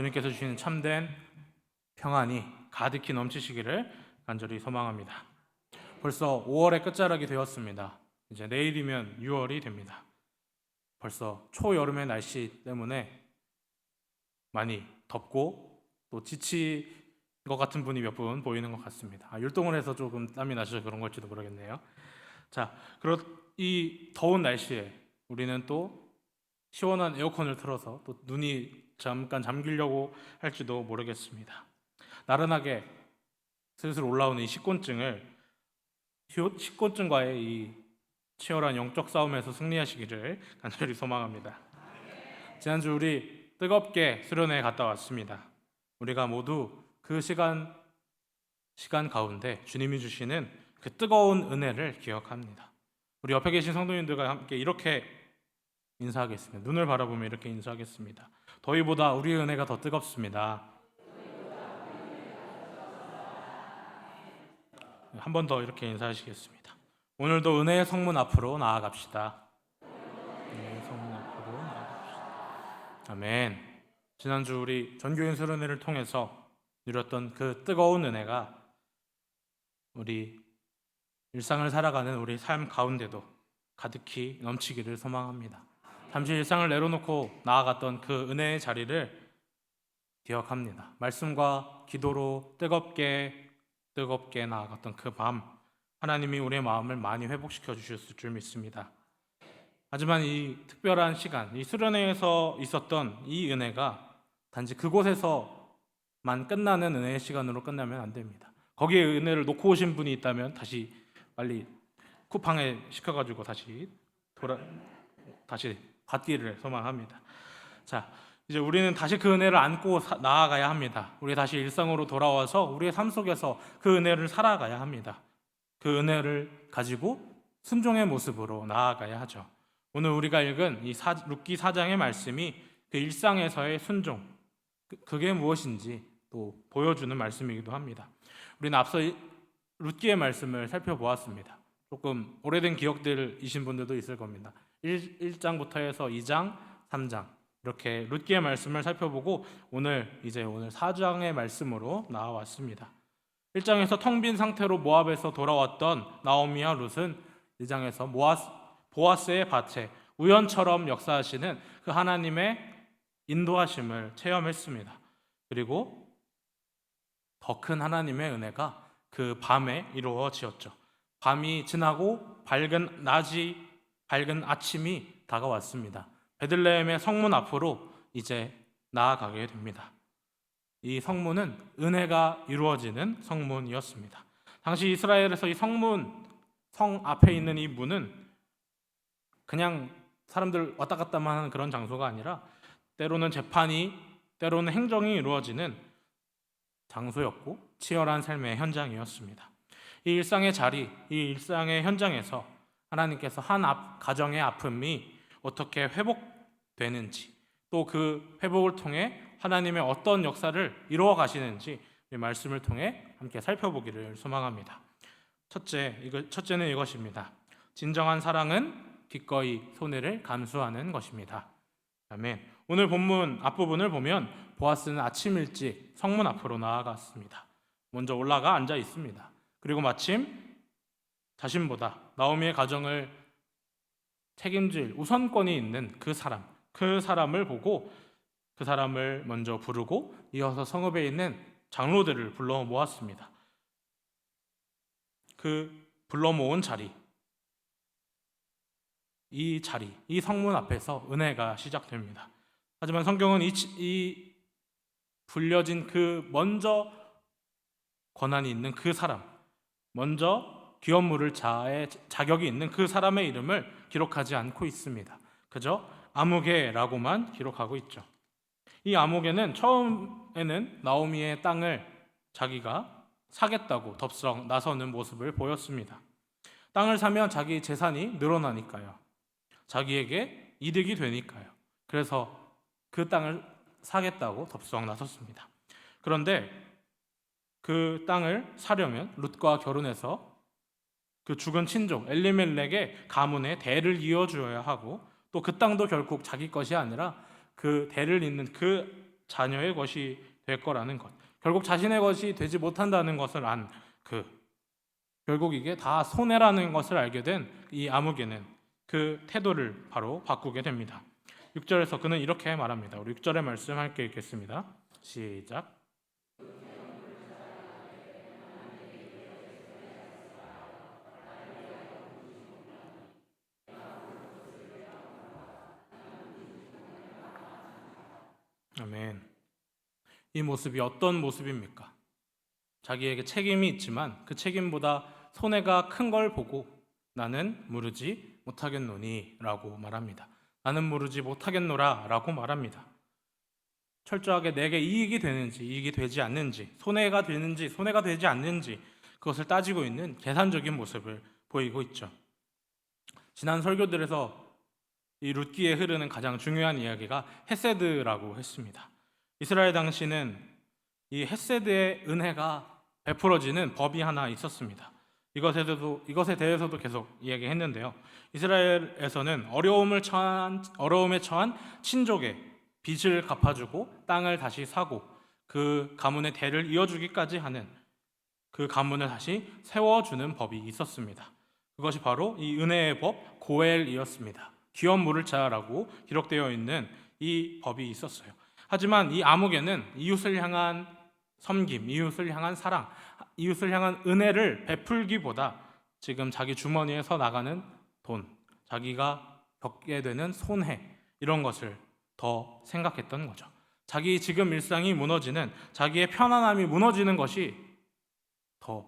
주님께서 주시는 참된 평안이 가득히 넘치시기를 간절히 소망합니다. 벌써 5월의 끝자락이 되었습니다. 이제 내일이면 6월이 됩니다. 벌써 초여름의 날씨 때문에 많이 덥고 또 지친 것 같은 분이 몇 분 보이는 것 같습니다. 율동을 해서 조금 땀이 나셔서 그런 걸지도 모르겠네요. 자, 이 더운 날씨에 우리는 또 시원한 에어컨을 틀어서 또 눈이 잠깐 잠기려고 할지도 모르겠습니다. 나른하게 슬슬 올라오는 이 식곤증과의 이 치열한 영적 싸움에서 승리하시기를 간절히 소망합니다. 지난주 우리 뜨겁게 수련회 갔다 왔습니다. 우리가 모두 그 시간 가운데 주님이 주시는 그 뜨거운 은혜를 기억합니다. 우리 옆에 계신 성도님들과 함께 이렇게 인사하겠습니다. 눈을 바라보며 이렇게 인사하겠습니다. 더위보다 우리의 은혜가 더 뜨겁습니다. 한 번 더 이렇게 인사하시겠습니다. 오늘도 은혜의 성문 앞으로 나아갑시다. 은혜의 성문 앞으로 나아갑시다. 아멘. 지난주 우리 전교인 수련회를 통해서 누렸던 그 뜨거운 은혜가 우리 일상을 살아가는 우리 삶 가운데도 가득히 넘치기를 소망합니다. 잠시 일상을 내려놓고 나아갔던 그 은혜의 자리를 기억합니다. 말씀과 기도로 뜨겁게 나아갔던 그 밤, 하나님이 우리의 마음을 많이 회복시켜 주셨을 줄 믿습니다. 하지만 이 특별한 시간, 이 수련회에서 있었던 이 은혜가 단지 그곳에서만 끝나는 은혜의 시간으로 끝나면 안 됩니다. 거기에 은혜를 놓고 오신 분이 있다면 다시 빨리 쿠팡에 시켜가지고 다시 받기를 소망합니다. 자, 이제 우리는 다시 그 은혜를 안고 나아가야 합니다. 우리 다시 일상으로 돌아와서 우리의 삶 속에서 그 은혜를 살아가야 합니다. 그 은혜를 가지고 순종의 모습으로 나아가야 하죠. 오늘 우리가 읽은 이 룻기 4장의 말씀이 그 일상에서의 순종, 그게 무엇인지 또 보여주는 말씀이기도 합니다. 우리는 앞서 룻기의 말씀을 살펴보았습니다. 조금 오래된 기억들이신 분들도 있을 겁니다. 1장부터 해서 2장, 3장 이렇게 룻기의 말씀을 살펴보고 오늘 4장의 말씀으로 나와왔습니다. 1장에서 텅 빈 상태로 모압에서 돌아왔던 나오미와 룻은 2장에서 보아스의 밭에 우연처럼 역사하시는 그 하나님의 인도하심을 체험했습니다. 그리고 더 큰 하나님의 은혜가 그 밤에 이루어지었죠. 밤이 지나고 밝은 아침이 다가왔습니다. 베들레헴의 성문 앞으로 이제 나아가게 됩니다. 이 성문은 은혜가 이루어지는 성문이었습니다. 당시 이스라엘에서 이 성 앞에 있는 이 문은 그냥 사람들 왔다 갔다만 하는 그런 장소가 아니라 때로는 재판이, 때로는 행정이 이루어지는 장소였고 치열한 삶의 현장이었습니다. 이 일상의 자리, 이 일상의 현장에서 하나님께서 한 가정의 아픔이 어떻게 회복되는지, 또 그 회복을 통해 하나님의 어떤 역사를 이루어 가시는지 이 말씀을 통해 함께 살펴보기를 소망합니다. 첫째는 이것입니다. 진정한 사랑은 기꺼이 손해를 감수하는 것입니다. 아멘. 오늘 본문 앞부분을 보면 보아스는 아침 일찍 성문 앞으로 나아갔습니다. 먼저 올라가 앉아 있습니다. 그리고 마침 자신보다 나오미의 가정을 책임질 우선권이 있는 그 사람을 보고 그 사람을 먼저 부르고 이어서 성읍에 있는 장로들을 불러 모았습니다. 그 불러 모은 자리, 이 성문 앞에서 은혜가 시작됩니다. 하지만 성경은 이 불려진 그 먼저 권한이 있는 그 사람, 먼저 기업 물을 자격이 있는 그 사람의 이름을 기록하지 않고 있습니다. 그저 아무개라고만 기록하고 있죠. 이 아무개는 처음에는 나오미의 땅을 자기가 사겠다고 덥석 나서는 모습을 보였습니다. 땅을 사면 자기 재산이 늘어나니까요. 자기에게 이득이 되니까요. 그래서 그 땅을 사겠다고 덥석 나섰습니다. 그런데 그 땅을 사려면 룻과 결혼해서 그 죽은 친족 엘리멜렉의 가문의 대를 이어주어야 하고 또 그 땅도 결국 자기 것이 아니라 그 대를 잇는 그 자녀의 것이 될 거라는 것, 결국 자신의 것이 되지 못한다는 것을 결국 이게 다 손해라는 것을 알게 된 이 아무개는 그 태도를 바로 바꾸게 됩니다. 6절에서 그는 이렇게 말합니다. 우리 6절의 말씀 함께 읽겠습니다. 시작. 아멘. 이 모습이 어떤 모습입니까? 자기에게 책임이 있지만 그 책임보다 손해가 큰 걸 보고 나는 무르지 못하겠노니 라고 말합니다. 나는 무르지 못하겠노라 라고 말합니다. 철저하게 내게 이익이 되는지 이익이 되지 않는지, 손해가 되는지 손해가 되지 않는지 그것을 따지고 있는 계산적인 모습을 보이고 있죠. 지난 설교들에서 이 룻기에 흐르는 가장 중요한 이야기가 헤세드라고 했습니다. 이스라엘 당시는 이 헤세드의 은혜가 베풀어지는 법이 하나 있었습니다. 이것에 대해서도 계속 이야기했는데요. 이스라엘에서는 어려움에 처한 친족의 빚을 갚아주고 땅을 다시 사고 그 가문의 대를 이어주기까지 하는 그 가문을 다시 세워주는 법이 있었습니다. 그것이 바로 이 은혜의 법 고엘이었습니다. 귀염 물을 자라고 기록되어 있는 이 법이 있었어요. 하지만 이 아무개는 이웃을 향한 섬김, 이웃을 향한 사랑, 이웃을 향한 은혜를 베풀기보다 지금 자기 주머니에서 나가는 돈, 자기가 겪게 되는 손해, 이런 것을 더 생각했던 거죠. 자기 지금 일상이 무너지는, 자기의 편안함이 무너지는 것이 더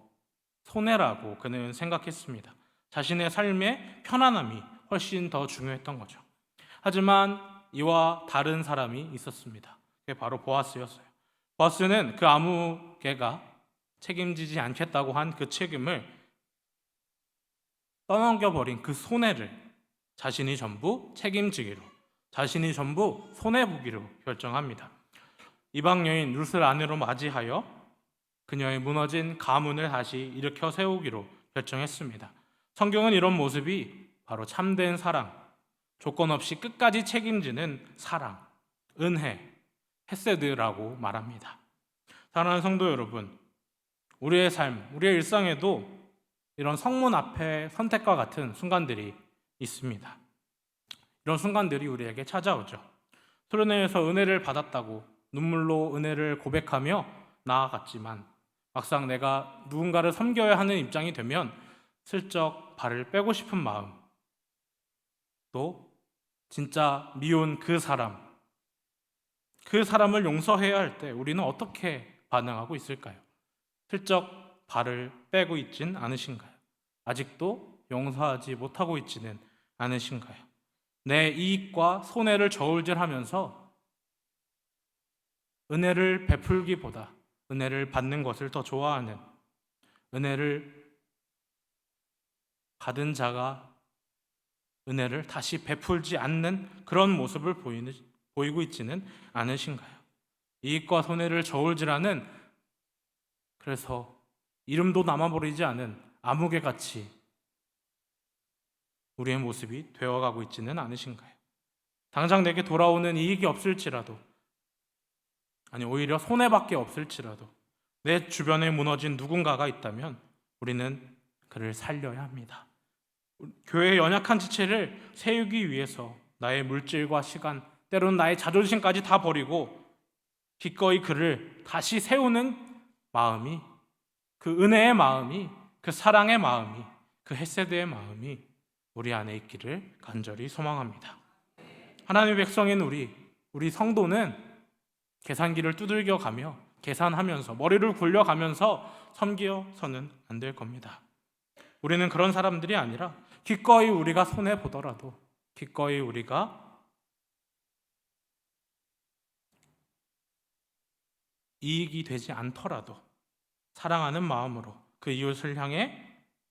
손해라고 그는 생각했습니다. 자신의 삶의 편안함이 훨씬 더 중요했던 거죠. 하지만 이와 다른 사람이 있었습니다. 그게 바로 보아스였어요. 보아스는 그 아무개가 책임지지 않겠다고 한 그 책임을 떠넘겨버린 그 손해를 자신이 전부 책임지기로, 자신이 전부 손해보기로 결정합니다. 이방 여인 룻을 아내로 맞이하여 그녀의 무너진 가문을 다시 일으켜 세우기로 결정했습니다. 성경은 이런 모습이 바로 참된 사랑, 조건 없이 끝까지 책임지는 사랑, 은혜, 헤세드라고 말합니다. 사랑하는 성도 여러분, 우리의 삶, 우리의 일상에도 이런 성문 앞에 선택과 같은 순간들이 있습니다. 이런 순간들이 우리에게 찾아오죠. 수련회에서 은혜를 받았다고 눈물로 은혜를 고백하며 나아갔지만 막상 내가 누군가를 섬겨야 하는 입장이 되면 슬쩍 발을 빼고 싶은 마음, 또 진짜 미운 그 사람을 용서해야 할 때 우리는 어떻게 반응하고 있을까요? 슬쩍 발을 빼고 있진 않으신가요? 아직도 용서하지 못하고 있지는 않으신가요? 내 이익과 손해를 저울질하면서 은혜를 베풀기보다 은혜를 받는 것을 더 좋아하는, 은혜를 받은 자가 은혜를 다시 베풀지 않는 그런 모습을 보이고 있지는 않으신가요? 이익과 손해를 저울질하는, 그래서 이름도 남아버리지 않은 아무개같이 우리의 모습이 되어가고 있지는 않으신가요? 당장 내게 돌아오는 이익이 없을지라도, 아니 오히려 손해밖에 없을지라도 내 주변에 무너진 누군가가 있다면 우리는 그를 살려야 합니다. 교회의 연약한 지체를 세우기 위해서 나의 물질과 시간, 때로는 나의 자존심까지 다 버리고 기꺼이 그를 다시 세우는 마음이, 그 은혜의 마음이, 그 사랑의 마음이, 그 헤세드의 마음이 우리 안에 있기를 간절히 소망합니다. 하나님의 백성인 우리 성도는 계산기를 두들겨 가며 계산하면서 머리를 굴려가면서 섬겨서는 안 될 겁니다. 우리는 그런 사람들이 아니라 기꺼이 우리가 손해보더라도, 기꺼이 우리가 이익이 되지 않더라도 사랑하는 마음으로 그 이웃을 향해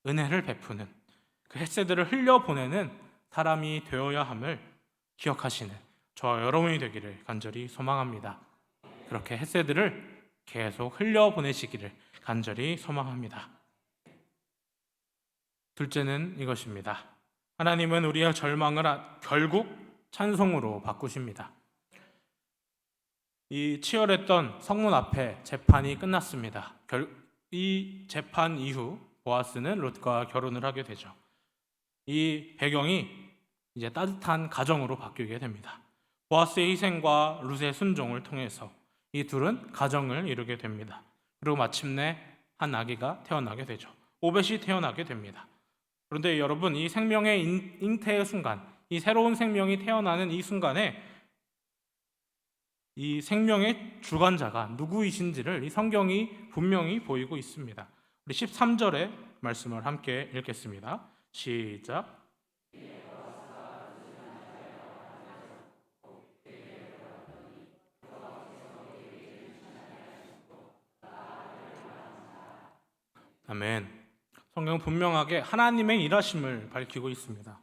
은혜를 베푸는, 그 헤세드를 흘려보내는 사람이 되어야 함을 기억하시는 저와 여러분이 되기를 간절히 소망합니다. 그렇게 헤세드를 계속 흘려보내시기를 간절히 소망합니다. 둘째는 이것입니다. 하나님은 우리의 절망을 결국 찬송으로 바꾸십니다. 이 치열했던 성문 앞에 재판이 끝났습니다. 이 재판 이후 보아스는 룻과 결혼을 하게 되죠. 이 배경이 이제 따뜻한 가정으로 바뀌게 됩니다. 보아스의 희생과 룻의 순종을 통해서 이 둘은 가정을 이루게 됩니다. 그리고 마침내 한 아기가 태어나게 되죠. 오벳이 태어나게 됩니다. 그런데 여러분, 이 생명의 잉태의 순간, 이 새로운 생명이 태어나는 이 순간에 이 생명의 주관자가 누구이신지를 이 성경이 분명히 보이고 있습니다. 우리 13절의 말씀을 함께 읽겠습니다. 시작. 아멘. 성경은 분명하게 하나님의 일하심을 밝히고 있습니다.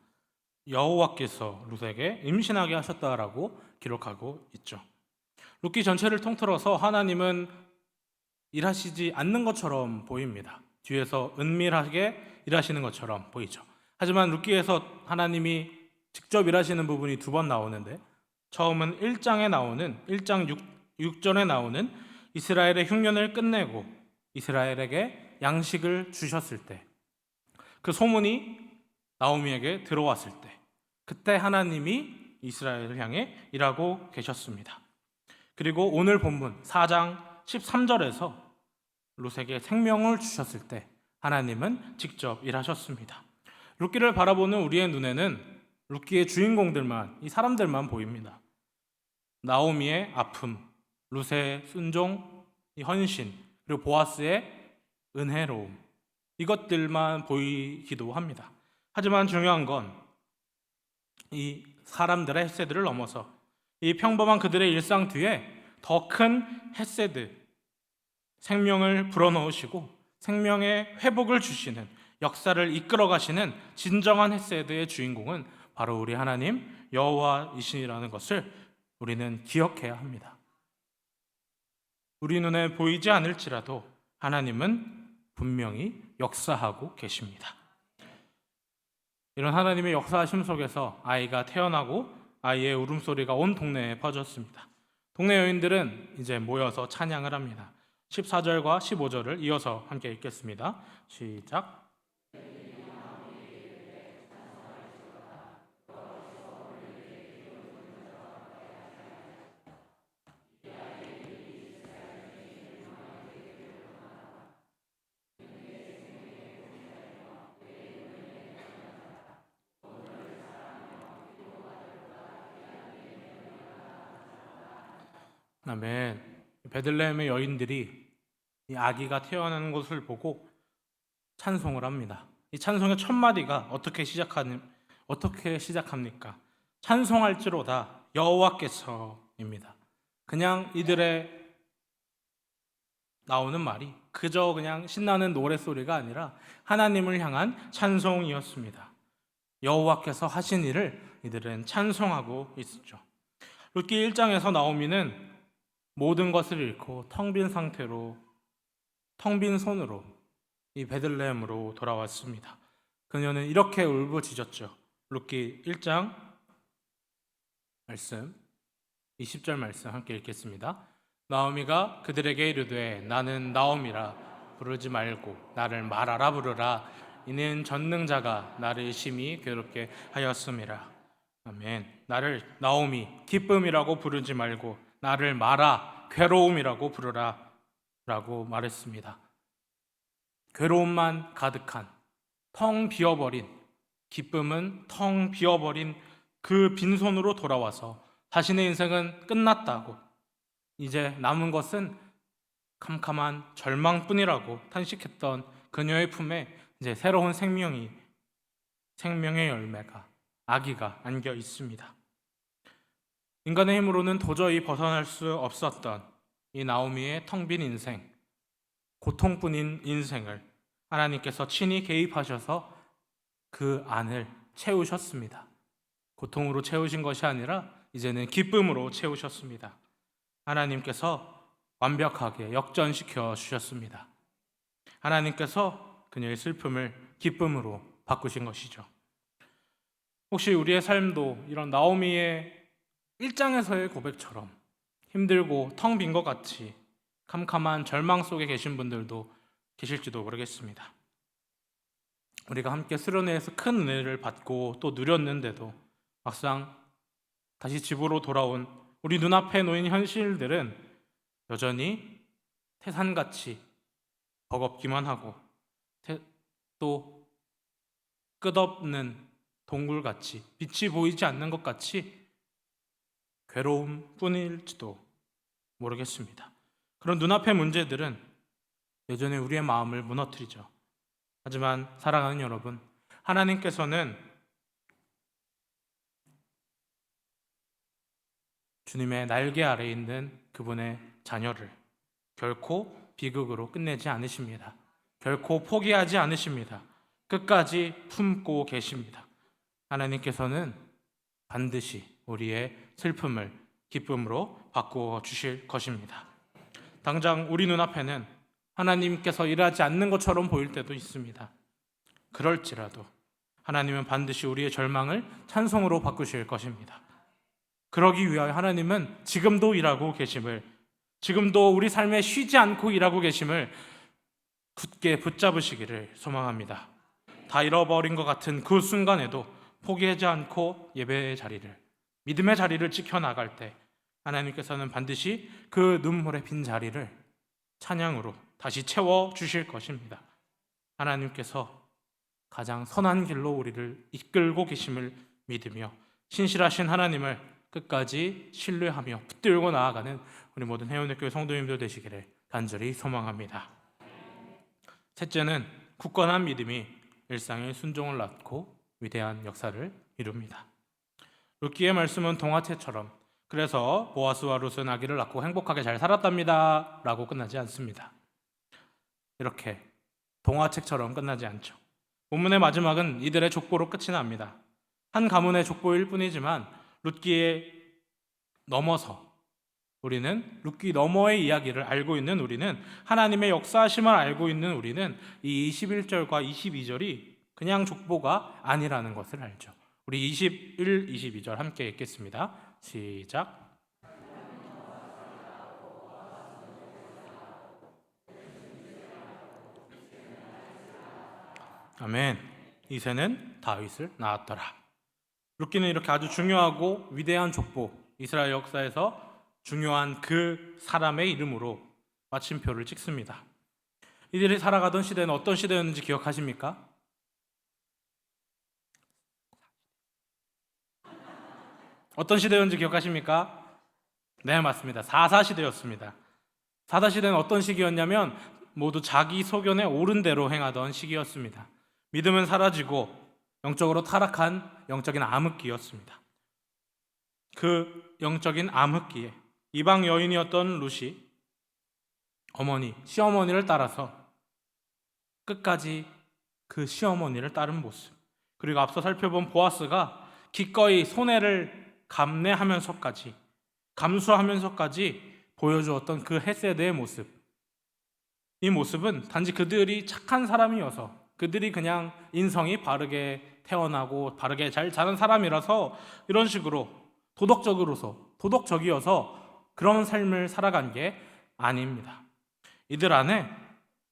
여호와께서 룻에게 임신하게 하셨다라고 기록하고 있죠. 룻기 전체를 통틀어서 하나님은 일하시지 않는 것처럼 보입니다. 뒤에서 은밀하게 일하시는 것처럼 보이죠. 하지만 룻기에서 하나님이 직접 일하시는 부분이 두 번 나오는데, 처음은 1장에 나오는 1장 6절에 나오는 이스라엘의 흉년을 끝내고 이스라엘에게 양식을 주셨을 때, 그 소문이 나오미에게 들어왔을 때, 그때 하나님이 이스라엘을 향해 일하고 계셨습니다. 그리고 오늘 본문 4장 13절에서 룻에게 생명을 주셨을 때 하나님은 직접 일하셨습니다. 룻기를 바라보는 우리의 눈에는 룻기의 주인공들만, 이 사람들만 보입니다. 나오미의 아픔, 룻의 순종, 이 헌신, 그리고 보아스의 은혜로움, 이것들만 보이기도 합니다. 하지만 중요한 건 이 사람들의 헤세드를 넘어서 이 평범한 그들의 일상 뒤에 더 큰 헤세드, 생명을 불어넣으시고 생명의 회복을 주시는, 역사를 이끌어 가시는 진정한 헤세드의 주인공은 바로 우리 하나님 여호와이시라는 것을 우리는 기억해야 합니다. 우리 눈에 보이지 않을지라도 하나님은 분명히 역사하고 계십니다. 이런 하나님의 역사하심 속에서 아이가 태어나고 아이의 울음소리가 온 동네에 퍼졌습니다. 동네 여인들은 이제 모여서 찬양을 합니다. 14절과 15절을 이어서 함께 읽겠습니다. 시작. 아멘. 베들레헴의 여인들이 이 아기가 태어나는 것을 보고 찬송을 합니다. 이 찬송의 첫 마디가 어떻게 시작합니까? 찬송할지로다 여호와께서입니다. 그냥 이들의 나오는 말이 그저 그냥 신나는 노랫소리가 아니라 하나님을 향한 찬송이었습니다. 여호와께서 하신 일을 이들은 찬송하고 있었죠. 룻기 1장에서 나오미는 모든 것을 잃고 텅 빈 상태로, 텅 빈 손으로 이 베들레헴으로 돌아왔습니다. 그녀는 이렇게 울부짖었죠. 룻기 1장 말씀 20절 말씀 함께 읽겠습니다. 나오미가 그들에게 이르되 나는 나오미라 부르지 말고 나를 마라라 부르라. 이는 전능자가 나를 심히 괴롭게 하였음이라. 아멘. 나를 나오미 기쁨이라고 부르지 말고 나를 마라 괴로움이라고 부르라 라고 말했습니다. 괴로움만 가득한, 텅 비어버린, 기쁨은 텅 비어버린 그 빈손으로 돌아와서 자신의 인생은 끝났다고, 이제 남은 것은 캄캄한 절망뿐이라고 탄식했던 그녀의 품에 이제 새로운 생명의 열매가, 아기가 안겨 있습니다. 인간의 힘으로는 도저히 벗어날 수 없었던 이 나오미의 텅 빈 인생, 고통뿐인 인생을 하나님께서 친히 개입하셔서 그 안을 채우셨습니다. 고통으로 채우신 것이 아니라 이제는 기쁨으로 채우셨습니다. 하나님께서 완벽하게 역전시켜 주셨습니다. 하나님께서 그녀의 슬픔을 기쁨으로 바꾸신 것이죠. 혹시 우리의 삶도 이런 나오미의 1장에서의 고백처럼 힘들고 텅 빈 것 같이 캄캄한 절망 속에 계신 분들도 계실지도 모르겠습니다. 우리가 함께 수련회에서 큰 은혜를 받고 또 누렸는데도 막상 다시 집으로 돌아온 우리 눈앞에 놓인 현실들은 여전히 태산같이 버겁기만 하고 또 끝없는 동굴같이 빛이 보이지 않는 것 같이 괴로움 뿐일지도 모르겠습니다. 그런 눈앞의 문제들은 여전히 우리의 마음을 무너뜨리죠. 하지만 사랑하는 여러분, 하나님께서는 주님의 날개 아래에 있는 그분의 자녀를 결코 비극으로 끝내지 않으십니다. 결코 포기하지 않으십니다. 끝까지 품고 계십니다. 하나님께서는 반드시 우리의 슬픔을 기쁨으로 바꾸어 주실 것입니다. 당장 우리 눈앞에는 하나님께서 일하지 않는 것처럼 보일 때도 있습니다. 그럴지라도 하나님은 반드시 우리의 절망을 찬송으로 바꾸실 것입니다. 그러기 위하여 하나님은 지금도 일하고 계심을, 지금도 우리 삶에 쉬지 않고 일하고 계심을 굳게 붙잡으시기를 소망합니다. 다 잃어버린 것 같은 그 순간에도 포기하지 않고 예배의 자리를, 믿음의 자리를 지켜나갈 때 하나님께서는 반드시 그 눈물의 빈 자리를 찬양으로 다시 채워주실 것입니다. 하나님께서 가장 선한 길로 우리를 이끌고 계심을 믿으며 신실하신 하나님을 끝까지 신뢰하며 붙들고 나아가는 우리 모든 해운대교회 성도님들 되시기를 간절히 소망합니다. 셋째는 굳건한 믿음이 일상의 순종을 낳고 위대한 역사를 이룹니다. 룻기의 말씀은 동화책처럼 그래서 보아스와 룻은 아기를 낳고 행복하게 잘 살았답니다 라고 끝나지 않습니다. 이렇게 동화책처럼 끝나지 않죠. 본문의 마지막은 이들의 족보로 끝이 납니다. 한 가문의 족보일 뿐이지만 룻기에 넘어서 우리는 룻기 너머의 이야기를 알고 있는 우리는 하나님의 역사하심을 알고 있는 우리는 이 21절과 22절이 그냥 족보가 아니라는 것을 알죠. 우리 21, 22절 함께 읽겠습니다. 시작. 아멘. 이새는 다윗을 낳았더라. 룻기는 이렇게 아주 중요하고 위대한 족보, 이스라엘 역사에서 중요한 그 사람의 이름으로 마침표를 찍습니다. 이들이 살아가던 시대는 어떤 시대였는지 기억하십니까? 어떤 시대였는지 기억하십니까? 네, 맞습니다. 사사시대였습니다. 사사시대는 어떤 시기였냐면 모두 자기 소견에 옳은 대로 행하던 시기였습니다. 믿음은 사라지고 영적으로 타락한 영적인 암흑기였습니다. 그 영적인 암흑기에 이방 여인이었던 룻이 시어머니를 따라서 끝까지 그 시어머니를 따른 모습, 그리고 앞서 살펴본 보아스가 기꺼이 손해를 감수하면서까지 보여주었던 그 헤세드의 모습, 이 모습은 단지 그들이 착한 사람이어서, 그들이 그냥 인성이 바르게 태어나고 바르게 잘 자란 사람이라서 이런 식으로 도덕적이어서 그런 삶을 살아간 게 아닙니다. 이들 안에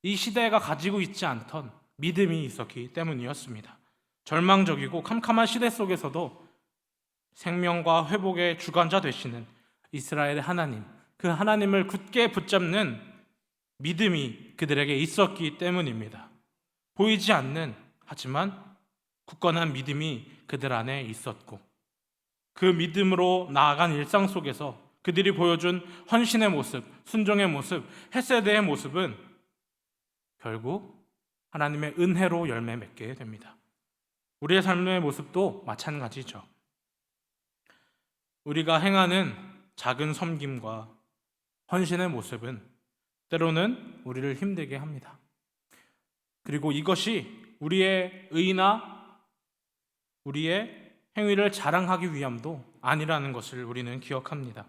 이 시대가 가지고 있지 않던 믿음이 있었기 때문이었습니다. 절망적이고 캄캄한 시대 속에서도 생명과 회복의 주관자 되시는 이스라엘의 하나님, 그 하나님을 굳게 붙잡는 믿음이 그들에게 있었기 때문입니다. 보이지 않는, 하지만 굳건한 믿음이 그들 안에 있었고, 그 믿음으로 나아간 일상 속에서 그들이 보여준 헌신의 모습, 순종의 모습, 헤세드의 모습은 결국 하나님의 은혜로 열매 맺게 됩니다. 우리의 삶의 모습도 마찬가지죠. 우리가 행하는 작은 섬김과 헌신의 모습은 때로는 우리를 힘들게 합니다. 그리고 이것이 우리의 의나 우리의 행위를 자랑하기 위함도 아니라는 것을 우리는 기억합니다.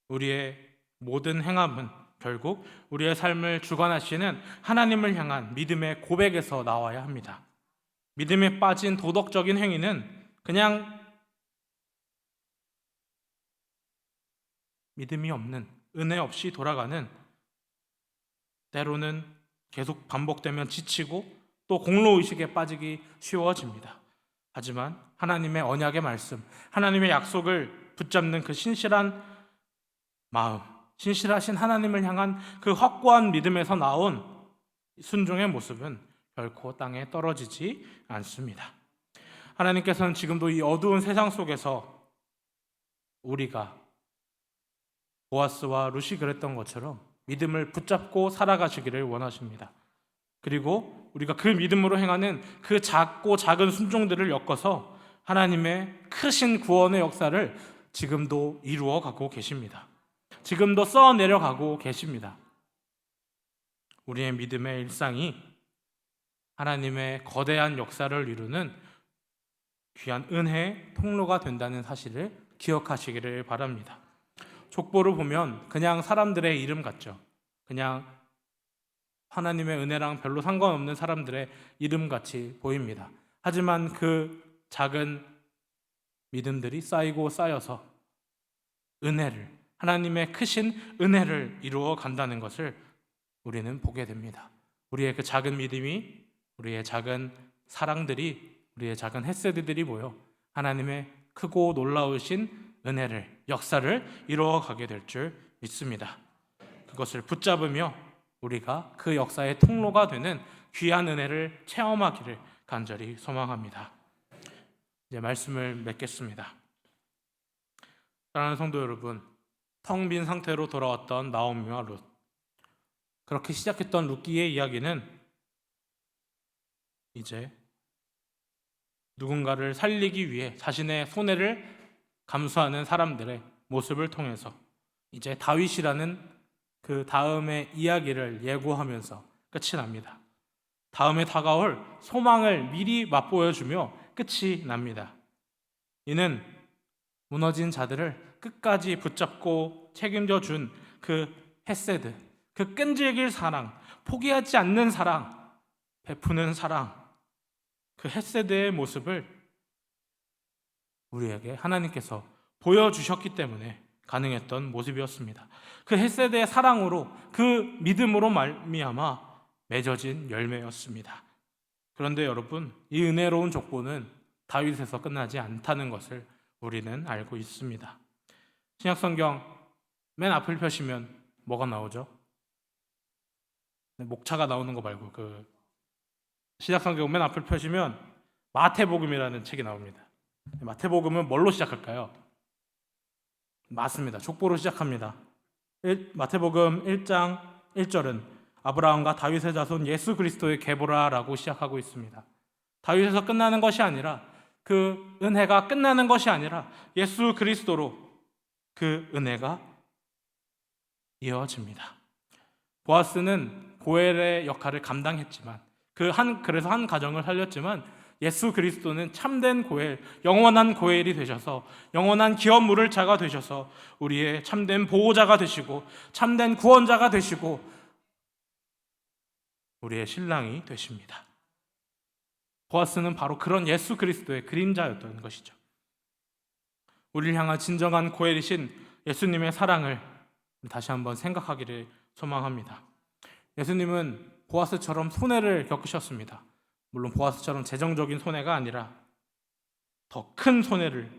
우리의 모든 행함은 결국 우리의 삶을 주관하시는 하나님을 향한 믿음의 고백에서 나와야 합니다. 믿음에 빠진 도덕적인 행위는 그냥 믿음이 없는, 은혜 없이 돌아가는, 때로는 계속 반복되면 지치고 또 공로의식에 빠지기 쉬워집니다. 하지만 하나님의 언약의 말씀, 하나님의 약속을 붙잡는 그 신실한 마음, 신실하신 하나님을 향한 그 확고한 믿음에서 나온 순종의 모습은 결코 땅에 떨어지지 않습니다. 하나님께서는 지금도 이 어두운 세상 속에서 우리가 보아스와 룻이 그랬던 것처럼 믿음을 붙잡고 살아가시기를 원하십니다. 그리고 우리가 그 믿음으로 행하는 그 작고 작은 순종들을 엮어서 하나님의 크신 구원의 역사를 지금도 이루어 가고 계십니다. 지금도 써내려가고 계십니다. 우리의 믿음의 일상이 하나님의 거대한 역사를 이루는 귀한 은혜의 통로가 된다는 사실을 기억하시기를 바랍니다. 족보를 보면 그냥 사람들의 이름 같죠. 그냥 하나님의 은혜랑 별로 상관없는 사람들의 이름같이 보입니다. 하지만 그 작은 믿음들이 쌓이고 쌓여서 은혜를, 하나님의 크신 은혜를 이루어 간다는 것을 우리는 보게 됩니다. 우리의 그 작은 믿음이, 우리의 작은 사랑들이, 우리의 작은 헤세드들이 모여 하나님의 크고 놀라우신 은혜를, 역사를 이루어 가게 될 줄 믿습니다. 그것을 붙잡으며 우리가 그 역사의 통로가 되는 귀한 은혜를 체험하기를 간절히 소망합니다. 이제 말씀을 맺겠습니다. 사랑하는 성도 여러분, 텅 빈 상태로 돌아왔던 나오미와 룻, 그렇게 시작했던 룻기의 이야기는 이제 누군가를 살리기 위해 자신의 손해를 감수하는 사람들의 모습을 통해서 이제 다윗이라는 그 다음의 이야기를 예고하면서 끝이 납니다. 다음에 다가올 소망을 미리 맛보여주며 끝이 납니다. 이는 무너진 자들을 끝까지 붙잡고 책임져 준 그 헤세드, 그 끈질길 사랑, 포기하지 않는 사랑, 베푸는 사랑, 그 헤세드의 모습을 우리에게 하나님께서 보여주셨기 때문에 가능했던 모습이었습니다. 그 헤세드의 사랑으로, 그 믿음으로 말미암아 맺어진 열매였습니다. 그런데 여러분, 이 은혜로운 족보는 다윗에서 끝나지 않다는 것을 우리는 알고 있습니다. 신약성경 맨 앞을 펴시면 뭐가 나오죠? 목차가 나오는 거 말고 그 신약성경 맨 앞을 펴시면 마태복음이라는 책이 나옵니다. 마태복음은 뭘로 시작할까요? 맞습니다. 족보로 시작합니다. 마태복음 1장 1절은 아브라함과 다윗의 자손 예수 그리스도의 계보라라고 시작하고 있습니다. 다윗에서 끝나는 것이 아니라, 그 은혜가 끝나는 것이 아니라 예수 그리스도로 그 은혜가 이어집니다. 보아스는 고엘의 역할을 감당했지만, 그래서 한 가정을 살렸지만, 예수 그리스도는 참된 고엘, 영원한 고엘이 되셔서, 영원한 기업물을 자가 되셔서 우리의 참된 보호자가 되시고 참된 구원자가 되시고 우리의 신랑이 되십니다. 보아스는 바로 그런 예수 그리스도의 그림자였던 것이죠. 우리를 향한 진정한 고엘이신 예수님의 사랑을 다시 한번 생각하기를 소망합니다. 예수님은 보아스처럼 손해를 겪으셨습니다. 물론 보아스처럼 재정적인 손해가 아니라 더 큰 손해를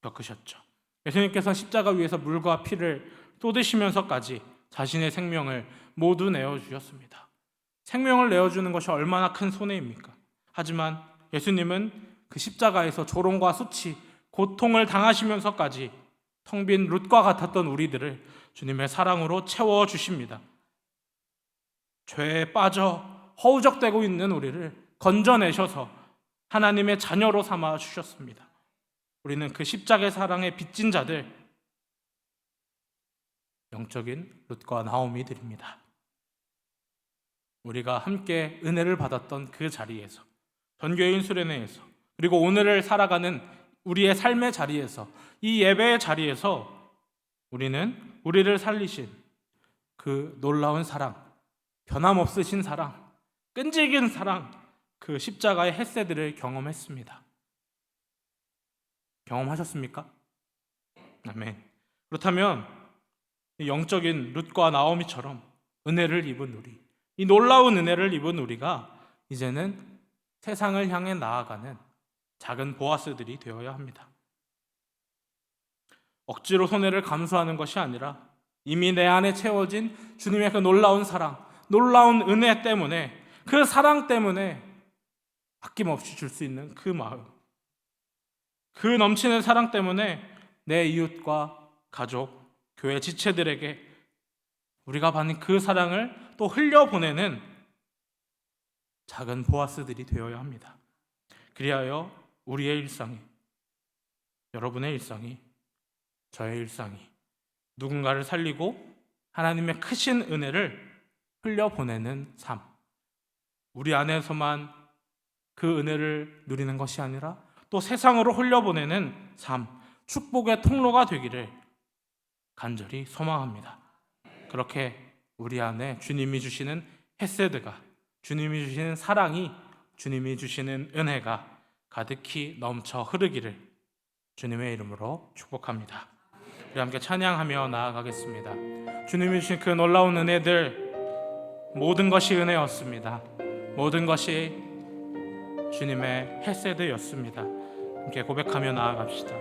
겪으셨죠. 예수님께서 십자가 위에서 물과 피를 쏟으시면서까지 자신의 생명을 모두 내어주셨습니다. 생명을 내어주는 것이 얼마나 큰 손해입니까? 하지만 예수님은 그 십자가에서 조롱과 수치, 고통을 당하시면서까지 텅 빈 룻과 같았던 우리들을 주님의 사랑으로 채워주십니다. 죄에 빠져 허우적대고 있는 우리를 건져내셔서 하나님의 자녀로 삼아 주셨습니다. 우리는 그 십자가의 사랑에 빚진 자들, 영적인 룻과 나오미들입니다. 우리가 함께 은혜를 받았던 그 자리에서, 전교인 수련회에서, 그리고 오늘을 살아가는 우리의 삶의 자리에서, 이 예배의 자리에서 우리는 우리를 살리신 그 놀라운 사랑, 변함없으신 사랑, 끈질긴 사랑, 그 십자가의 헤세드를 경험했습니다. 경험하셨습니까? 아멘. 그렇다면 이 영적인 룻과 나오미처럼 은혜를 입은 우리, 이 놀라운 은혜를 입은 우리가 이제는 세상을 향해 나아가는 작은 보아스들이 되어야 합니다. 억지로 손해를 감수하는 것이 아니라 이미 내 안에 채워진 주님의 그 놀라운 사랑, 놀라운 은혜 때문에, 그 사랑 때문에 아낌없이 줄 수 있는 그 마음, 그 넘치는 사랑 때문에 내 이웃과 가족, 교회 지체들에게 우리가 받는 그 사랑을 또 흘려보내는 작은 보아스들이 되어야 합니다. 그리하여 우리의 일상이, 여러분의 일상이, 저의 일상이 누군가를 살리고 하나님의 크신 은혜를 흘려보내는 삶, 우리 안에서만 그 은혜를 누리는 것이 아니라 또 세상으로 흘려보내는 삶, 축복의 통로가 되기를 간절히 소망합니다. 그렇게 우리 안에 주님이 주시는 헤세드가, 주님이 주시는 사랑이, 주님이 주시는 은혜가 가득히 넘쳐 흐르기를 주님의 이름으로 축복합니다. 우리 함께 찬양하며 나아가겠습니다. 주님이 주신 그 놀라운 은혜들, 모든 것이 은혜였습니다. 모든 것이 주님의 헤세드였습니다. 함께 고백하며 나아갑시다.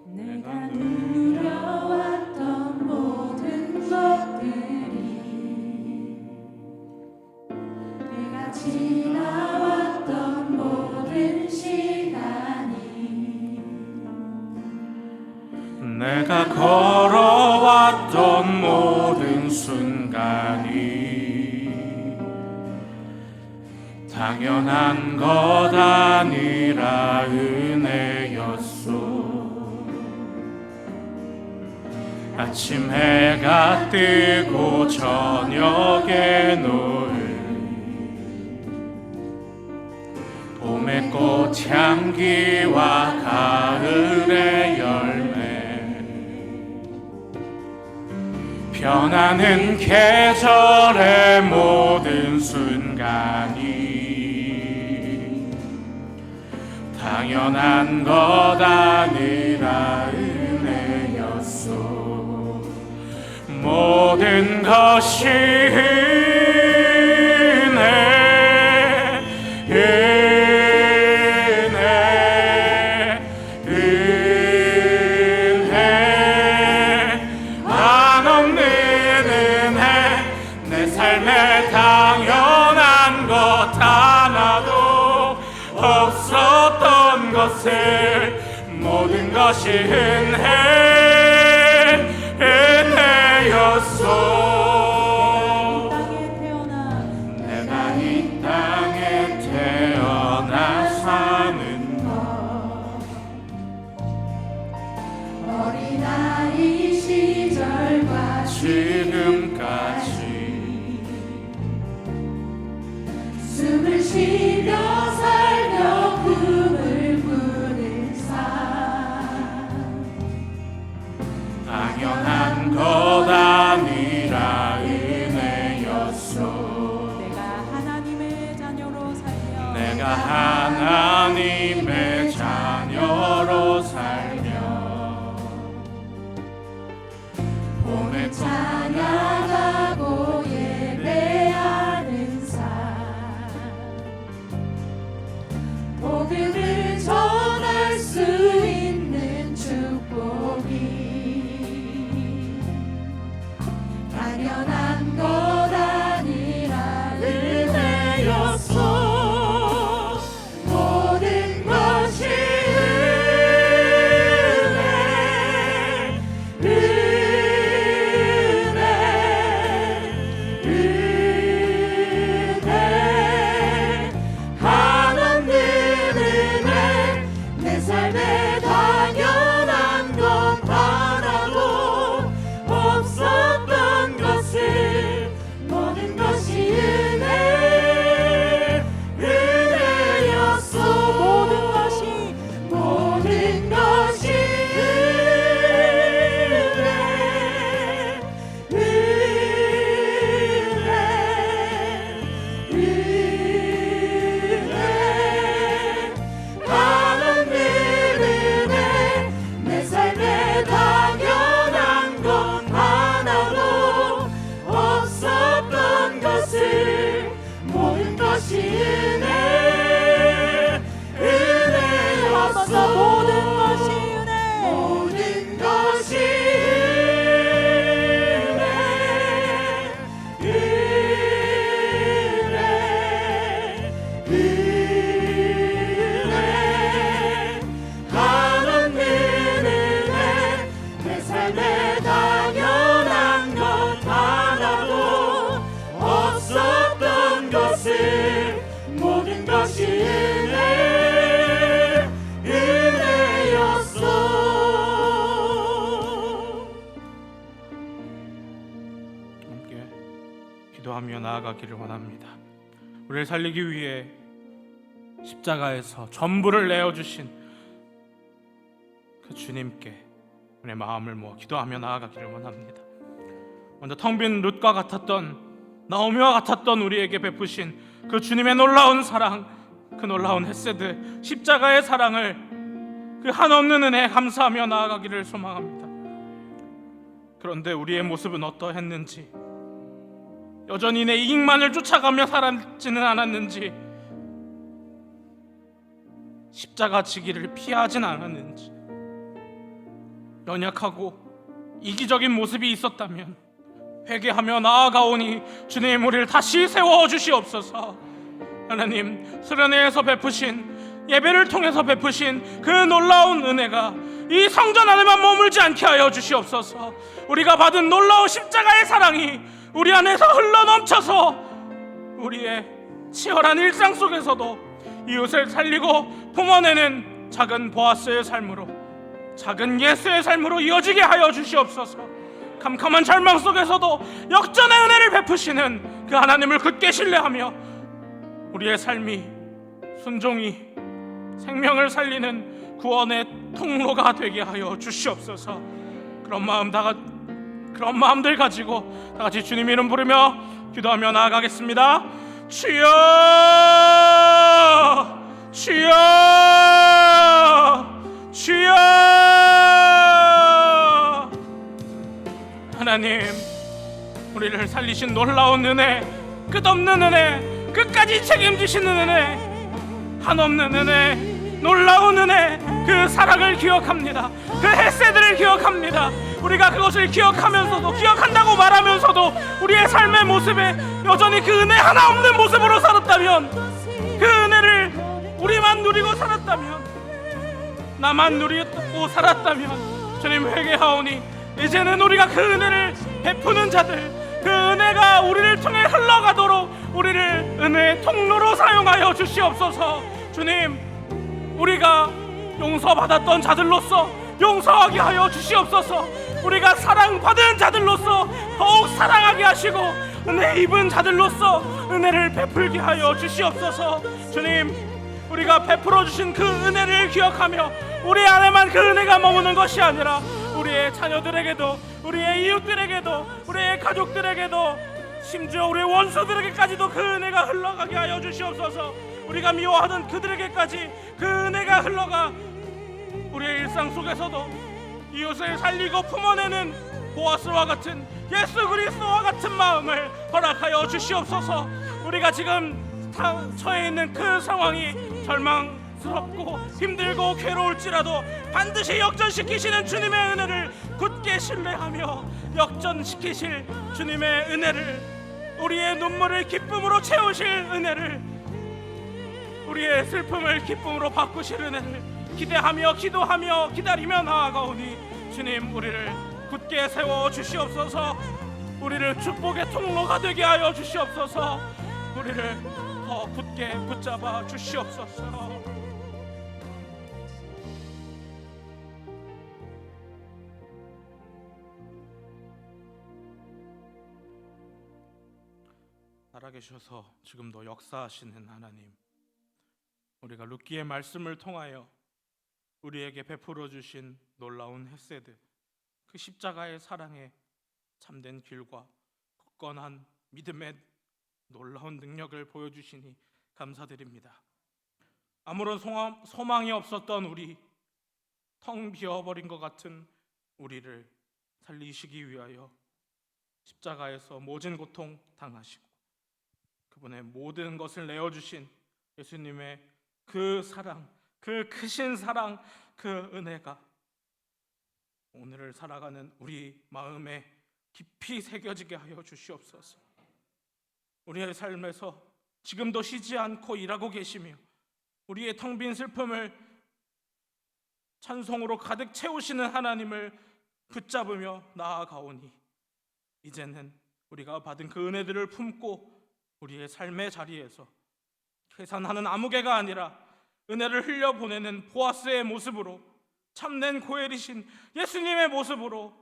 내가 누려왔던 모든 것들이, 내가 지나왔던 모든 시간이, 내가 걸어왔던 모든 순간이 당연한 것 아니라 은혜였소. 아침 해가 뜨고 저녁에 노을, 봄의 꽃향기와 가을의 열매, 변하는 계절의 모든 순간이 당연한 것 아니라 은혜였소. 모든 것이 은혜, 은혜, 은혜, 한없는 은혜, 내 삶에 당연한 것 하나도 없었던 것을, 모든 것이 은혜였소. 내가 이 땅에 태어나 사는 것, 어린아이 시절과 지금까지 숨을 쉬며 살며 꿈을 꾸는 삶, 당연한 것 아니라 은혜였소. 내가 하나님의 자녀로 살며, 내가 하나님의 자녀로 살며 봄에 찬양하고 예배하는 삶, 복음을 전할 수 있는 축복이 당연한 것 아니라 은혜였소. 모든 것이 은혜, 은혜, 삶에 당연한 것 하나도 없었던 것을 모든 것이 은혜였어. 함께 기도하며 나아가기를 원합니다. 우리를 살리기 위해 십자가에서 전부를 내어주신 그 주님께 우리의 마음을 모아 기도하며 나아가기를 원합니다. 먼저 텅 빈 룻과 같았던 나오미와 같았던 우리에게 베푸신 그 주님의 놀라운 사랑, 그 놀라운 헤세드, 십자가의 사랑을, 그 한없는 은혜에 감사하며 나아가기를 소망합니다. 그런데 우리의 모습은 어떠했는지, 여전히 내 이익만을 쫓아가며 살지는 않았는지, 십자가 지기를 피하진 않았는지, 연약하고 이기적인 모습이 있었다면 회개하며 나아가오니 주님 우리를 다시 세워 주시옵소서. 하나님, 수련회에서 베푸신, 예배를 통해서 베푸신 그 놀라운 은혜가 이 성전 안에만 머물지 않게 하여 주시옵소서. 우리가 받은 놀라운 십자가의 사랑이 우리 안에서 흘러넘쳐서 우리의 치열한 일상 속에서도 이웃을 살리고 품어내는 작은 보아스의 삶으로, 작은 예수의 삶으로 이어지게 하여 주시옵소서. 캄캄한 절망 속에서도 역전의 은혜를 베푸시는 그 하나님을 굳게 신뢰하며 우리의 삶이 순종이 생명을 살리는 구원의 통로가 되게 하여 주시옵소서. 그런 마음들 가지고 다 같이 주님 이름 부르며 기도하며 나아가겠습니다. 주여, 주여, 주여. 하나님, 우리를 살리신 놀라운 은혜, 끝없는 은혜, 끝까지 책임지시는 은혜, 한없는 은혜, 놀라운 은혜, 그 사랑을 기억합니다. 그 헤세드를 기억합니다. 우리가 그것을 기억하면서도, 기억한다고 말하면서도 우리의 삶의 모습에 여전히 그 은혜 하나 없는 모습으로 살았다면, 그 은혜를 우리만 누리고 살았다면, 나만 누리고 살았다면, 주님 회개하오니 이제는 우리가 그 은혜를 베푸는 자들, 그 은혜가 우리를 통해 흘러가도록 우리를 은혜의 통로로 사용하여 주시옵소서. 주님, 우리가 용서받았던 자들로서 용서하게 하여 주시옵소서. 우리가 사랑받은 자들로서 더욱 사랑하게 하시고, 은혜 입은 자들로서 은혜를 베풀게 하여 주시옵소서. 주님, 우리가 베풀어 주신 그 은혜를 기억하며 우리 안에만 그 은혜가 머무는 것이 아니라 우리의 자녀들에게도, 우리의 이웃들에게도, 우리의 가족들에게도, 심지어 우리의 원수들에게까지도 그 은혜가 흘러가게 하여 주시옵소서. 우리가 미워하던 그들에게까지 그 은혜가 흘러가 우리의 일상 속에서도 이웃을 살리고 품어내는 보아스와 같은, 예수 그리스도와 같은 마음을 허락하여 주시옵소서. 우리가 지금 처해 있는 그 상황이 절망스럽고 힘들고 괴로울지라도 반드시 역전시키시는 주님의 은혜를 굳게 신뢰하며 역전시키실 주님의 은혜를, 우리의 눈물을 기쁨으로 채우실 은혜를, 우리의 슬픔을 기쁨으로 바꾸실 은혜를 기대하며 기도하며 기다리며 나아가오니 주님, 우리를 굳게 세워 주시옵소서. 우리를 축복의 통로가 되게 하여 주시옵소서. 우리를 더 굳게 붙잡아 주시옵소서. 살아계셔서 지금도 역사하시는 하나님, 우리가 룻기의 말씀을 통하여 우리에게 베풀어 주신 놀라운 헤세드, 그 십자가의 사랑에 참된 길과 굳건한 믿음의 놀라운 능력을 보여주시니 감사드립니다. 아무런 소망이 없었던 우리, 텅 비어버린 것 같은 우리를 살리시기 위하여 십자가에서 모진 고통 당하시고 그분의 모든 것을 내어주신 예수님의 그 사랑, 그 크신 사랑, 그 은혜가 오늘을 살아가는 우리 마음에 깊이 새겨지게 하여 주시옵소서. 우리의 삶에서 지금도 쉬지 않고 일하고 계시며 우리의 텅 빈 슬픔을 찬송으로 가득 채우시는 하나님을 붙잡으며 나아가오니 이제는 우리가 받은 그 은혜들을 품고 우리의 삶의 자리에서 계산하는 아무개가 아니라 은혜를 흘려보내는 보아스의 모습으로, 참된 고엘이신 예수님의 모습으로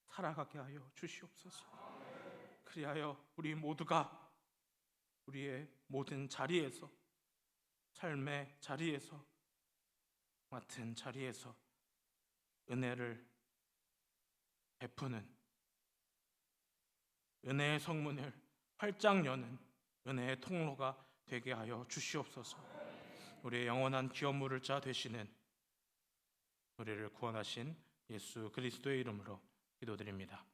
살아가게 하여 주시옵소서. 그리하여 우리 모두가 우리의 모든 자리에서, 삶의 자리에서, 맡은 자리에서 은혜를 베푸는, 은혜의 성문을 활짝 여는 은혜의 통로가 되게 하여 주시옵소서. 우리의 영원한 기업 물을 자 되시는 우리를 구원하신 예수 그리스도의 이름으로 기도드립니다.